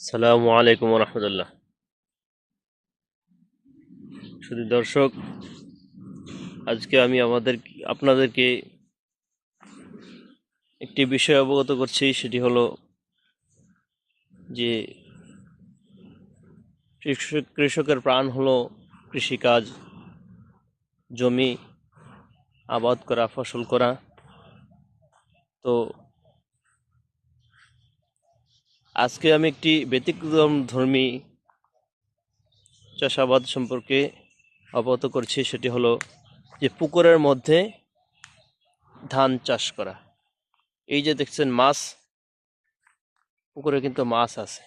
আসসালামু আলাইকুম রহমতুল্লাহ। শুধু দর্শক, আজকে আমি আপনাদেরকে একটি বিষয় অবগত করছি। সেটি হলো যে কৃষকের প্রাণ হলো কৃষিকাজ, জমি আবাদ করা, ফসল করা। তো আজকে আমি একটি ব্যতিক্রম ধর্মী চাষাবাদ সম্পর্কে অবগত করছি। সেটি হলো যে পুকুরের মধ্যে ধান চাষ করা। এই যে দেখছেন মাছ, পুকুরে কিন্তু মাছ আছে,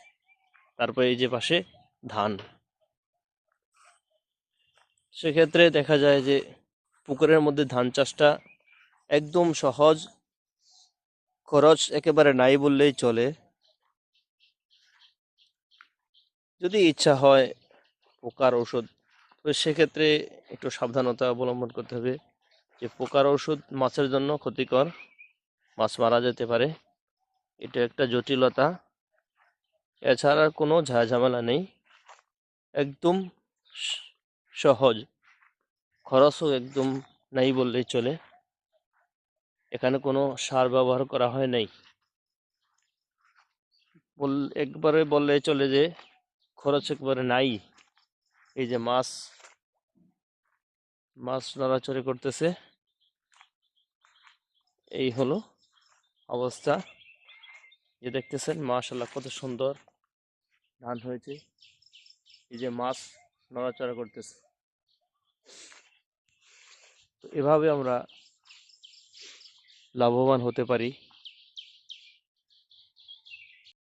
তারপরে এই যে পাশে ধান। সেক্ষেত্রে দেখা যায় যে পুকুরের মধ্যে ধান চাষটা একদম সহজ, খরচ একেবারে নাই বললেই চলে। যদি ইচ্ছা হয় পোকার ঔষধ, তবে সেক্ষেত্রে একটু সাবধানতা অবলম্বন করতে হবে। যে পোকার ঔষধ মাছের জন্য ক্ষতিকর, মাছ মারা যেতে পারে, এটা একটা জটিলতা। এছাড়া কোনো ঝামেলা নেই, একদম সহজ, খরচও একদম নাই বললেই চলে। এখানে কোনো সার ব্যবহার করা হয় নাই, একবারে বললে চলে যে খরচ একবারে নাই। এই যে মাছ মাছ নড়াচড়ে করতেছে, এই হলো অবস্থা। যে দেখতেছেন মাশাআল্লাহ কত সুন্দর ধান হয়েছে। এই যে মাছ নড়াচড়া করতেছে। তো এভাবে আমরা লাভবান হতে পারি।